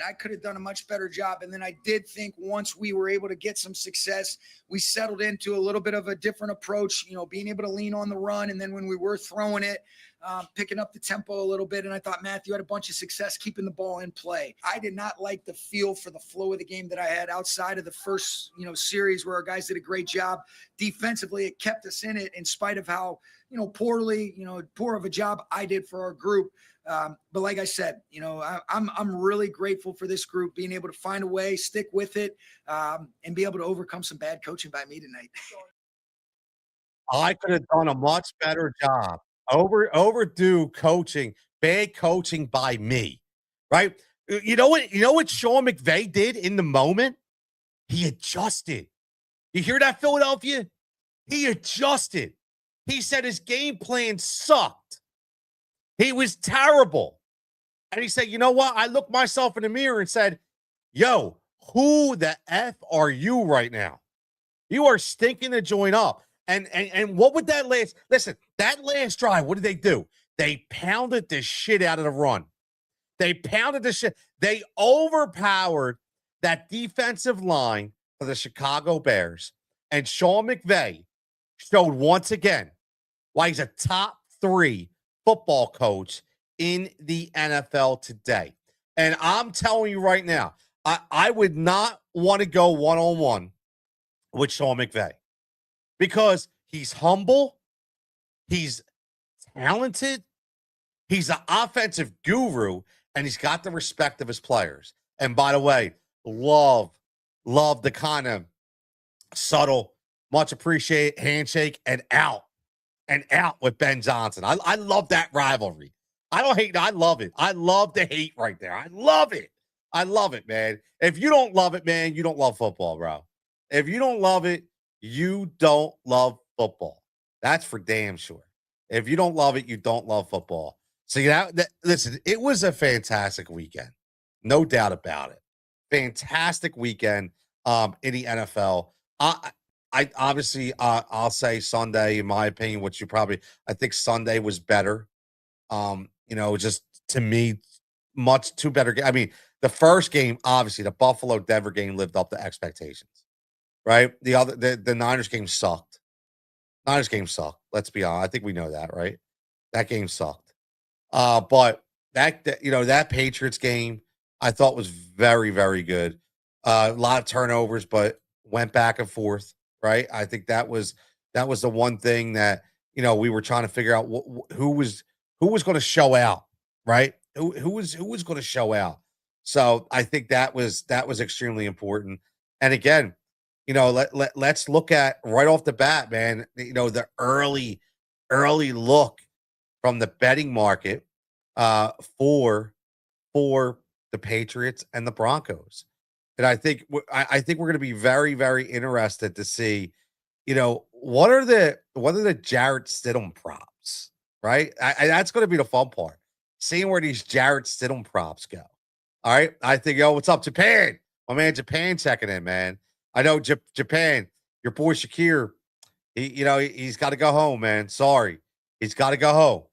Speaker 2: I could have done a much better job. And then I did think once we were able to get some success, we settled into a little bit of a different approach, being able to lean on the run. And then when we were throwing it, picking up the tempo a little bit. And I thought Matthew had a bunch of success keeping the ball in play. I did not like the feel for the flow of the game that I had outside of the first, series where our guys did a great job. Defensively, it kept us in it in spite of how, poor of a job I did for our group. But like I said, I'm really grateful for this group being able to find a way, stick with it, and be able to overcome some bad coaching by me tonight.
Speaker 1: I could have done a much better job. Overdue coaching, bad coaching by me, right? You know what Sean McVay did in the moment? He adjusted. You hear that, Philadelphia? He adjusted. He said his game plan sucked. He was terrible. And he said, you know what? I looked myself in the mirror and said, yo, who the F are you right now? You are stinking the joint up. And what would that last? Listen, that last drive, what did they do? They pounded the shit out of the run. They pounded the shit. They overpowered that defensive line for the Chicago Bears. And Sean McVay showed once again why he's a top 3 football coach in the NFL today. And I'm telling you right now, I would not want to go one-on-one with Sean McVay because he's humble, he's talented, he's an offensive guru, and he's got the respect of his players. And by the way, love the kind of subtle, much appreciated handshake and out with Ben Johnson. I love that rivalry. I don't hate it. I love it. I love the hate right there. I love it. I love it, man. If you don't love it, man, you don't love football, bro. If you don't love it, you don't love football. That's for damn sure. If you don't love it, you don't love football. So listen, it was a fantastic weekend. No doubt about it. Fantastic weekend in the NFL. I obviously I'll say Sunday, in my opinion, I think Sunday was better. Just to me, much too better. I mean, the first game, obviously, the Buffalo Denver game lived up to expectations, right? The Niners game sucked. Niners game sucked. Let's be honest. I think we know that, right? That game sucked. But that Patriots game I thought was very, very good. A lot of turnovers, but went back and forth, right? I think that was the one thing that we were trying to figure out who was going to show out, right? Who was going to show out. So I think that was extremely important. And again, let's look at right off the bat, man. The early look from the betting market for the Patriots and the Broncos. And I think we're going to be very, very interested to see, what are the Jarrett Stidham props, right? That's going to be the fun part, seeing where these Jarrett Stidham props go. All right, I think, what's up, Japan? My man, Japan checking in, man. I know Japan, your boy Shakir, he's got to go home, man. Sorry, he's got to go home.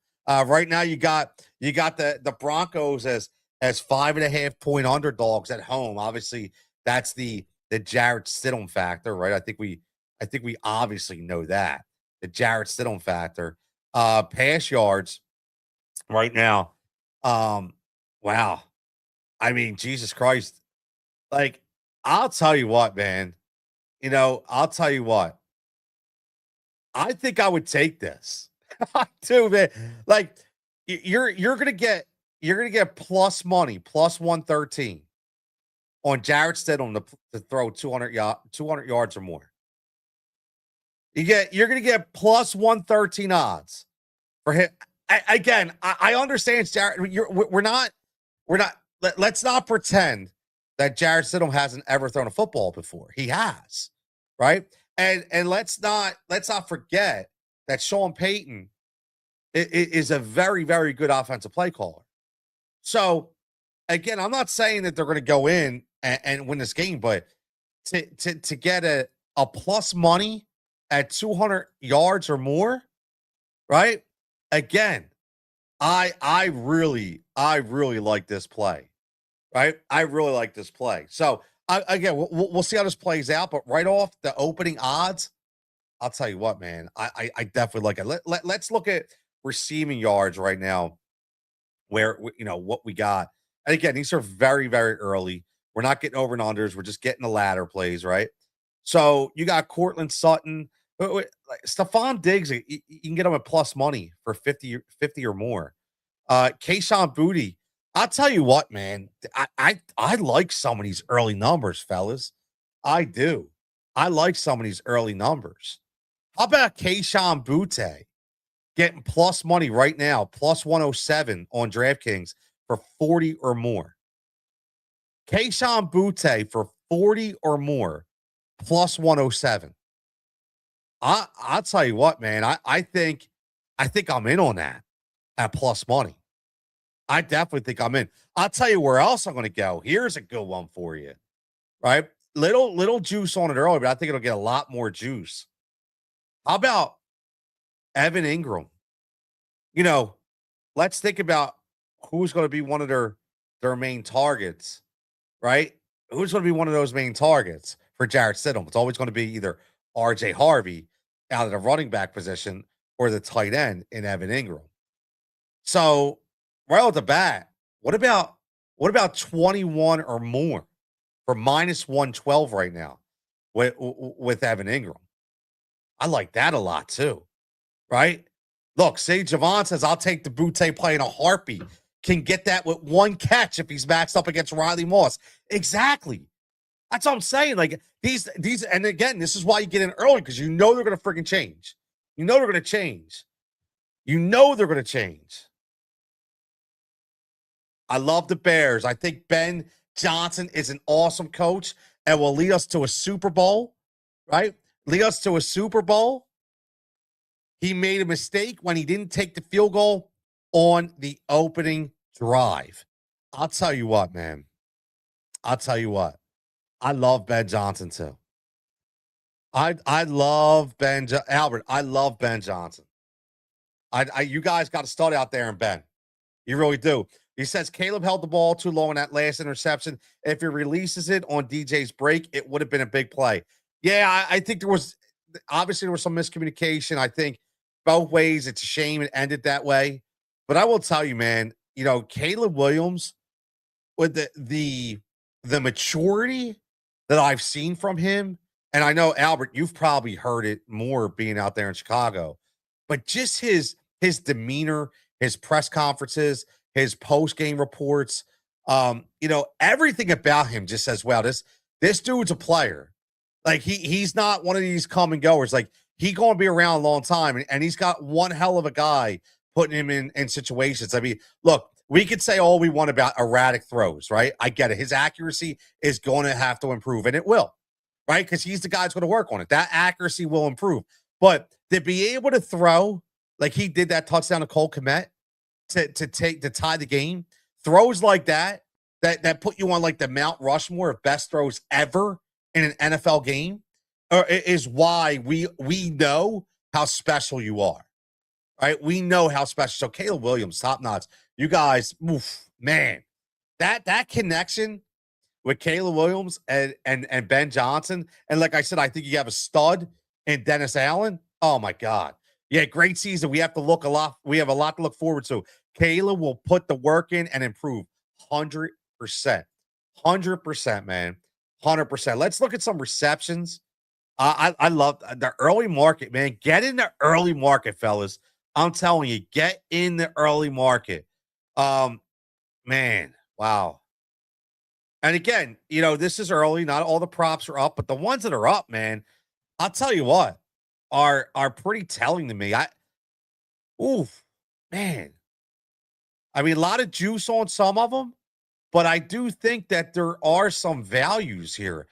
Speaker 1: Right now, you got the Broncos as 5.5-point underdogs at home. Obviously, that's the Jarrett Stidham factor, right? I think we obviously know that. the Jarrett Stidham factor. Pass yards right now. Wow. I mean, Jesus Christ. Like, I'll tell you what, man. I'll tell you what. I think I would take this. I do, man. Like, you're gonna get plus money, plus 113 on Jarrett Stidham to throw 200 yards or more. You're gonna get plus 113 odds for him. I understand, Jarrett. We're not. Let's not pretend that Jarrett Stidham hasn't ever thrown a football before. He has, right? And let's not forget that Sean Payton is a very, very good offensive play caller. So again, I'm not saying that they're going to go in and win this game, but to get a plus money at 200 yards or more, right? Again, I really like this play, right? I really like this play. So again, we'll see how this plays out. But right off the opening odds, I'll tell you what, man, I definitely like it. Let's look at receiving yards right now, where what we got. And again, these are very, very early. We're not getting over and unders. We're just getting the ladder plays, right? So you got Cortland Sutton, Stephon Diggs. You can get him at plus money for 50 or more. Kayshon Boutte. I'll tell you what, man. I like some of these early numbers, fellas. I do. I like some of these early numbers. How about Kayshon Boutte getting plus money right now, plus 107 on DraftKings for 40 or more? Kayshon Boutte for 40 or more, plus 107. I'll tell you what, man. I think I'm in on that at plus money. I definitely think I'm in. I'll tell you where else I'm going to go. Here's a good one for you, right? Little juice on it early, but I think it'll get a lot more juice. How about Evan Ingram? Let's think about who's going to be one of their main targets, right? Who's going to be one of those main targets for Jarrett Stidham? It's always going to be either RJ Harvey out of the running back position or the tight end in Evan Ingram. So right off the bat, what about 21 or more for minus 112 right now with Evan Ingram? I like that a lot too, right? Look, Sage Javon says, I'll take the Boutte play in a heartbeat. Can get that with one catch if he's maxed up against Riley Moss. Exactly. That's what I'm saying. Like these, and again, this is why you get in early, because they're going to freaking change. They're going to change. They're going to change. I love the Bears. I think Ben Johnson is an awesome coach and will lead us to a Super Bowl, right? Lead us to a Super Bowl. He made a mistake when he didn't take the field goal on the opening drive. I'll tell you what, man. I'll tell you what. I love Ben Johnson too. I love Albert. I love Ben Johnson. You guys got to start out there and Ben. You really do. He says Caleb held the ball too long in that last interception. If he releases it on DJ's break, it would have been a big play. Yeah, I think there was some miscommunication. I think both ways, it's a shame it ended that way. But I will tell you, man, Caleb Williams, with the maturity that I've seen from him, and I know, Albert, you've probably heard it more being out there in Chicago, but just his demeanor, his press conferences, his post-game reports, everything about him just says, wow, this dude's a player. Like he's not one of these come and goers. Like he's going to be around a long time, and he's got one hell of a guy putting him in situations. I mean, look, we could say all we want about erratic throws, right? I get it. His accuracy is going to have to improve, and it will, right? Because he's the guy that's going to work on it. That accuracy will improve. But to be able to throw like he did that touchdown to Cole Kmet to tie the game, throws like that put you on like the Mount Rushmore of best throws ever in an NFL game, is why we know how special you are. Right? We know how special. So Caleb Williams, top notch. You guys, man, that connection with Caleb Williams and Ben Johnson, and like I said, I think you have a stud in Dennis Allen. Oh my God. Yeah, great season. We have to look a lot. We have a lot to look forward to. Kayla will put the work in and improve 100%. 100%, man. 100%. Let's look at some receptions. I love the early market, man. Get in the early market, fellas. I'm telling you, get in the early market. Um, man, wow. And again, this is early. Not all the props are up, but the ones that are up, man, I'll tell you what, are pretty telling to me. Oof, man. I mean, a lot of juice on some of them, but I do think that there are some values here.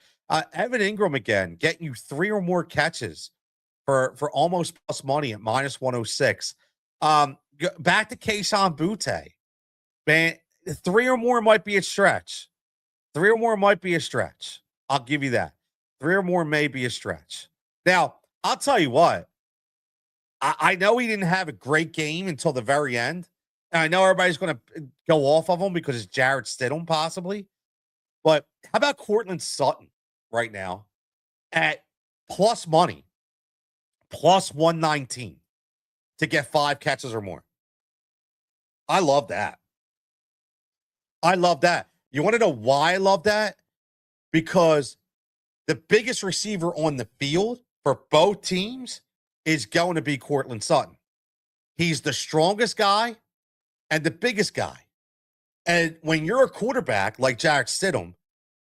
Speaker 1: Evan Ingram again, getting you 3 or more catches for almost plus money at minus 106. Back to Kayshon Butte, man. 3 or more might be a stretch. 3 or more might be a stretch. I'll give you that. 3 or more may be a stretch. Now, I'll tell you what. I know he didn't have a great game until the very end. And I know everybody's going to go off of him because it's Jarrett Stidham possibly. But how about Cortland Sutton right now at plus money, plus 119 to get 5 catches or more? I love that. I love that. You want to know why I love that? Because the biggest receiver on the field for both teams is going to be Cortland Sutton. He's the strongest guy and the biggest guy. And when you're a quarterback like Jarrett Stidham,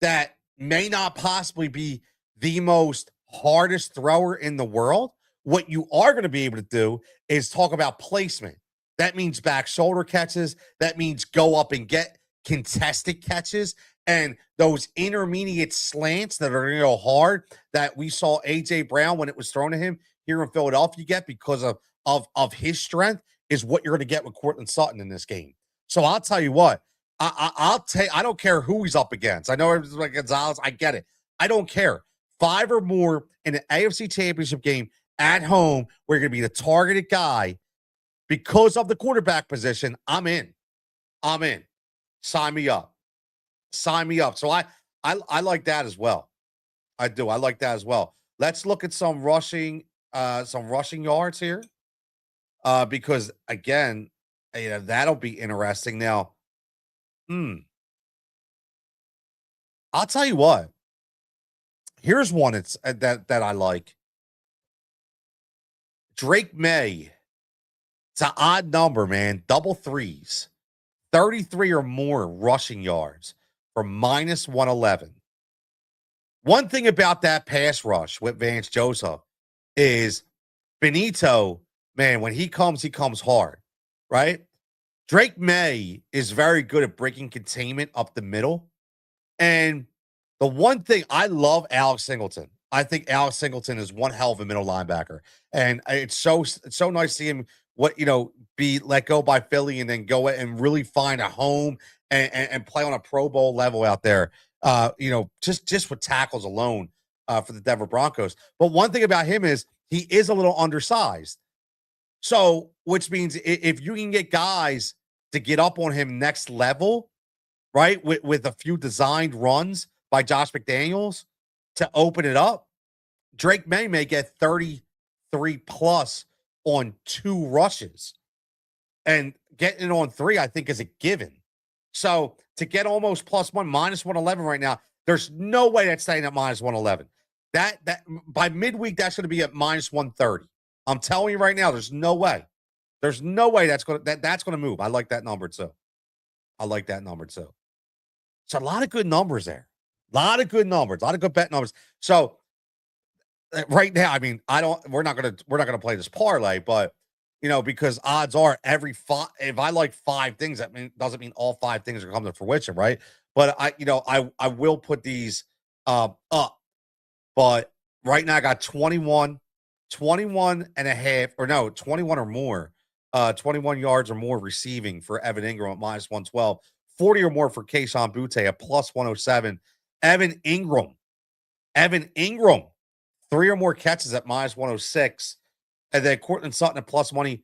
Speaker 1: that may not possibly be the most hardest thrower in the world, what you are going to be able to do is talk about placement. That means back shoulder catches. That means go up and get contested catches and those intermediate slants that are hard that we saw AJ Brown when it was thrown to him here in Philadelphia get because of his strength is what you're going to get with Cortland Sutton in this game. So I'll tell you what, I'll take. I don't care who he's up against. I know everybody's like Gonzalez. I get it. I don't care. 5 or more in an AFC Championship game at home, where you're going to be the targeted guy because of the quarterback position. I'm in. I'm in. Sign me up. Sign me up. So I like that as well. I do. I like that as well. Let's look at some rushing yards here. Because again, that'll be interesting. Now, I'll tell you what. Here's one that I like. Drake May. It's an odd number, man. Double threes. 33 or more rushing yards for minus 111. One thing about that pass rush with Vance Joseph is Benito, man, when he comes hard, right? Drake May is very good at breaking containment up the middle. And the one thing I love Alex Singleton. I think Alex Singleton is one hell of a middle linebacker. And it's so nice to see him be let go by Philly and then go and really find a home and play on a Pro Bowl level out there. Just with tackles alone for the Denver Broncos. But one thing about him is he is a little undersized. So, which means if you can get guys to get up on him next level, right, with a few designed runs by Josh McDaniels to open it up, Drake may get 33 plus on 2 rushes. And getting it on 3, I think, is a given. So to get almost plus 1, minus 111 right now, there's no way that's staying at minus 111. That by midweek, that's going to be at minus 130. I'm telling you right now, there's no way. There's no way that's going to move. I like that number too. I like that number too. So a lot of good numbers there. A lot of good numbers. A lot of good bet numbers. So right now, I mean, we're not gonna play this parlay, but because odds are if I like 5 things, doesn't mean all 5 things are coming to fruition, right? But I will put these up. But right now I got 21 and a half, or no, 21 or more, 21 yards or more receiving for Evan Ingram at minus 112, 40 or more for Kayshon Butte at plus 107. Evan Ingram, 3 or more catches at minus 106. And then Cortland Sutton at plus money,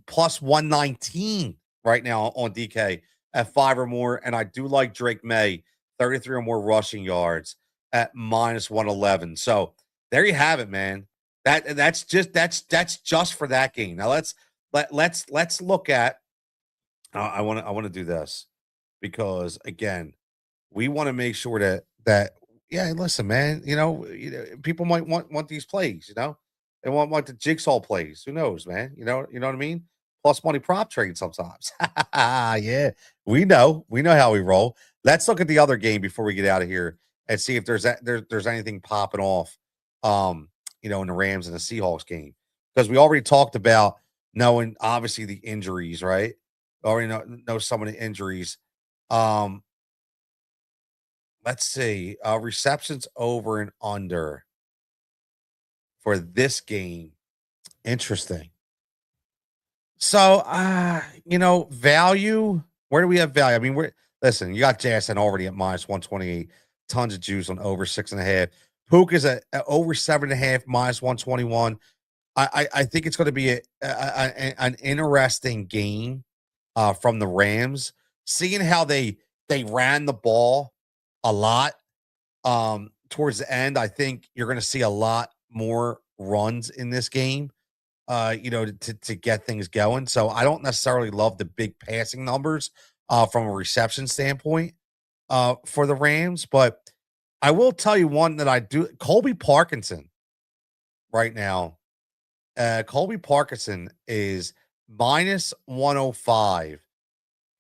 Speaker 1: plus 119 right now on DK at 5 or more. And I do like Drake May, 33 or more rushing yards at minus 111. So there you have it, man. That's just for that game. Now let's look at. I want to do this because again, we want to make sure that yeah. Listen, man. People might want these plays. They want the jigsaw plays. Who knows, man? You know what I mean. Plus money prop trade sometimes. Yeah, we know how we roll. Let's look at the other game before we get out of here and see if there's anything popping off. In the Rams and the Seahawks game because we already talked about knowing obviously the injuries, right? Already know some of the injuries. Um, let's see. Receptions over and under for this game. Interesting. So, value. Where do we have value? I mean, listen. You got JSN already at -128. Tons of juice on over 6.5. Pook is at over 7.5, -121. I think it's going to be an interesting game from the Rams, seeing how they ran the ball a lot towards the end. I think you're going to see a lot more runs in this game. To get things going. So I don't necessarily love the big passing numbers from a reception standpoint for the Rams, but I will tell you one that I do. Colby Parkinson right now. Colby Parkinson is -105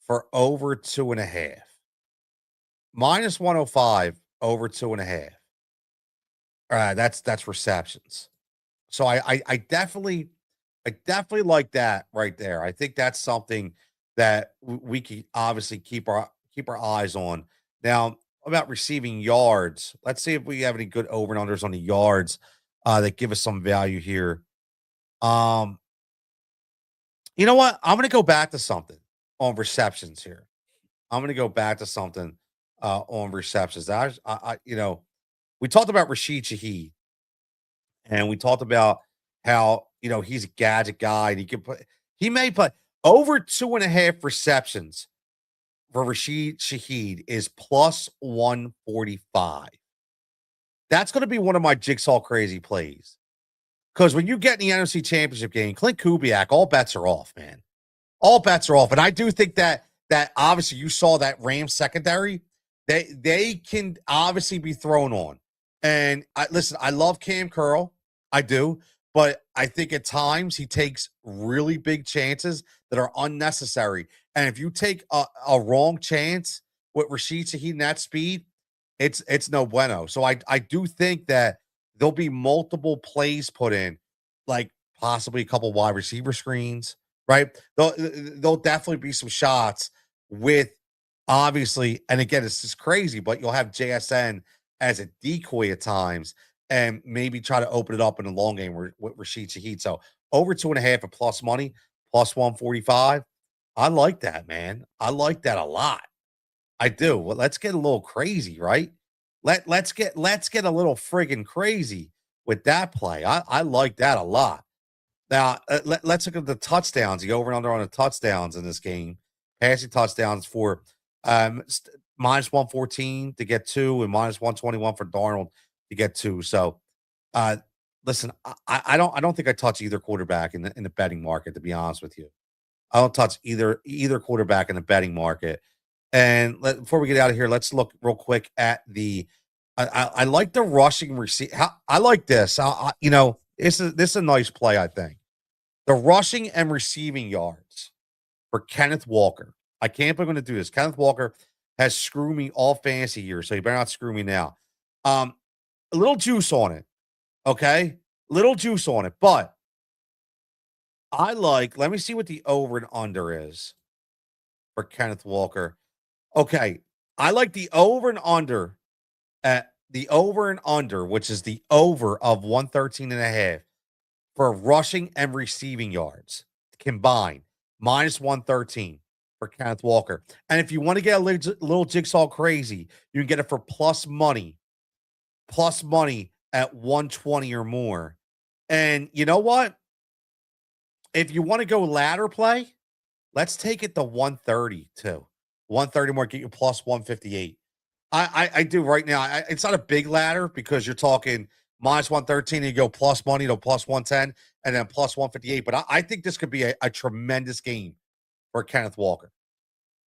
Speaker 1: for over 2.5. -105 over 2.5. That's receptions. So I definitely like that right there. I think that's something that we can obviously keep our eyes on. Now, about receiving yards, let's see if we have any good over and unders on the yards that give us some value here. You know what? I'm going to go back to something on receptions here. I'm going to go back to something on receptions. We talked about Rashid Shaheed, and we talked about how he's a gadget guy, and he may put over 2.5 receptions for Rashid Shaheed is +145. That's going to be one of my jigsaw crazy plays. Because when you get in the NFC Championship game, Clint Kubiak, all bets are off, man. All bets are off. And I do think that obviously you saw that Rams secondary. They can obviously be thrown on. And listen, I love Cam Curl. I do. But I think at times he takes really big chances that are unnecessary. And if you take a wrong chance with Rashid Shaheed and that speed, it's no bueno. So I do think that there'll be multiple plays put in, like possibly a couple wide receiver screens, right? There'll definitely be some shots with obviously, and again, it's just crazy, but you'll have JSN as a decoy at times and maybe try to open it up in the long game with Rashid Shaheed. So over 2.5 at plus money, +145. I like that, man. I like that a lot. I do. Well, let's get a little crazy, right? Let's get a little friggin' crazy with that play. I like that a lot. Now let's look at the touchdowns. The over and under on the touchdowns in this game. Passing touchdowns for -114 to get 2 and -121 for Darnold to get 2. So listen, I don't think I touch either quarterback in the betting market, to be honest with you. I don't touch either quarterback in the betting market. And before we get out of here, let's look real quick at the. I like the rushing receive. I like this. This is a nice play. I think the rushing and receiving yards for Kenneth Walker. I can't believe I'm going to do this. Kenneth Walker has screwed me all fantasy years, so you better not screw me now. A little juice on it, okay? Little juice on it, but I like. Let me see what the over and under is for Kenneth Walker. Okay, I like the over and under at the over and under, which is the over of 113.5 for rushing and receiving yards combined, -113 for Kenneth Walker. And if you want to get a little jigsaw crazy, you can get it for plus money at 120 or more. And you know what? If you want to go ladder play, let's take it to 130 too. 130 more, get you plus 158. I do right now. It's not a big ladder because you're talking minus 113, and you go plus money to plus 110, and then plus 158. But I think this could be a tremendous game for Kenneth Walker.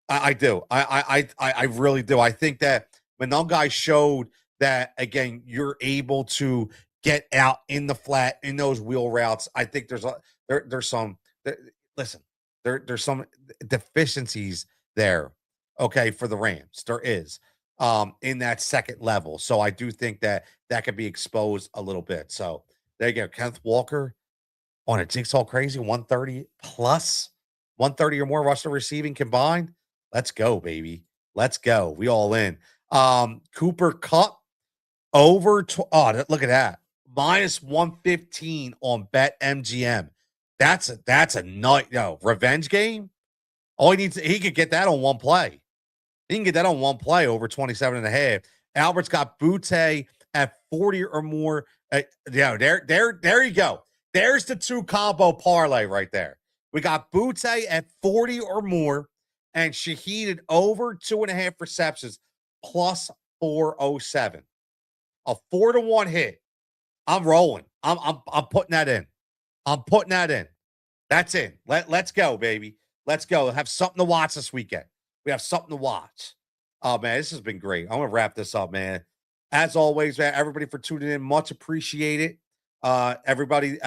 Speaker 1: I do. I really do. I think that Monangai showed that, again, you're able to get out in the flat in those wheel routes. I think there's some listen, there's some deficiencies there, okay, for the Rams. There is in that second level. So I do think that could be exposed a little bit. So there you go. Kenneth Walker on a jigsaw crazy 130 plus 130 or more rushing receiving combined. Let's go, baby. Let's go. We all in. Cooper Kupp over look at that. Minus 115 on Bet MGM. That's a night revenge game. All he needs, he could get that on one play. He can get that on one play over 27.5. Albert's got Butte at 40 or more. There you go. There's the 2 combo parlay right there. We got Butte at 40 or more, and Shaheed at over 2.5 receptions plus 407. A 4-to-1 hit. I'm rolling. I'm putting that in. I'm putting that in. That's in. Let's go, baby. Let's go. Have something to watch this weekend. We have something to watch. Oh, man, this has been great. I'm going to wrap this up, man. As always, man, everybody for tuning in. Much appreciated. Everybody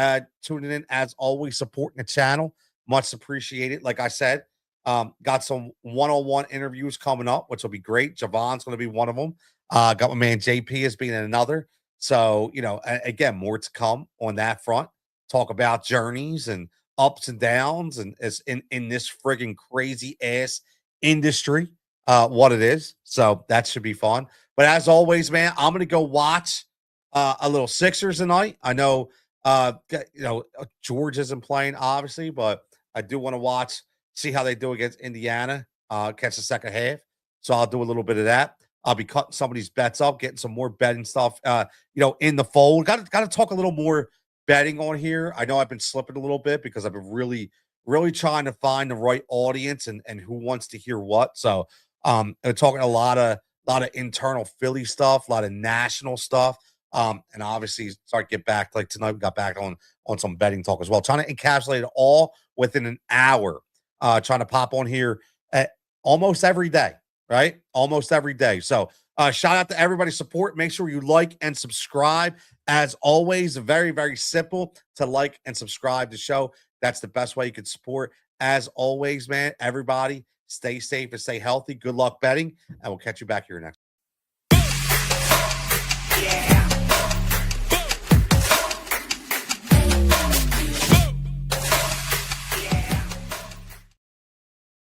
Speaker 1: tuning in, as always, supporting the channel. Much appreciated. Like I said, got some one-on-one interviews coming up, which will be great. Javon's going to be one of them. Got my man JP as being another. So, again, more to come on that front. Talk about journeys and ups and downs, and as in this friggin' crazy ass industry, what it is. So that should be fun. But as always, man, I'm gonna go watch a little Sixers tonight. I know George isn't playing, obviously, but I do want to see how they do against Indiana, catch the second half. So I'll do a little bit of that. I'll be cutting some of these bets up, getting some more betting stuff, in the fold. Got to talk a little more betting on here. I know I've been slipping a little bit because I've been really, really trying to find the right audience and who wants to hear what. So I'm talking a lot of internal Philly stuff, a lot of national stuff. And obviously start to get back, like tonight we got back on some betting talk as well. Trying to encapsulate it all within an hour. Trying to pop on here at almost every day, right? Almost every day. So shout out to everybody's support. Make sure you like and subscribe. As always, very, very simple to like and subscribe to the show. That's the best way you can support. As always, man, everybody stay safe and stay healthy. Good luck betting, and we'll catch you back here next. Yeah.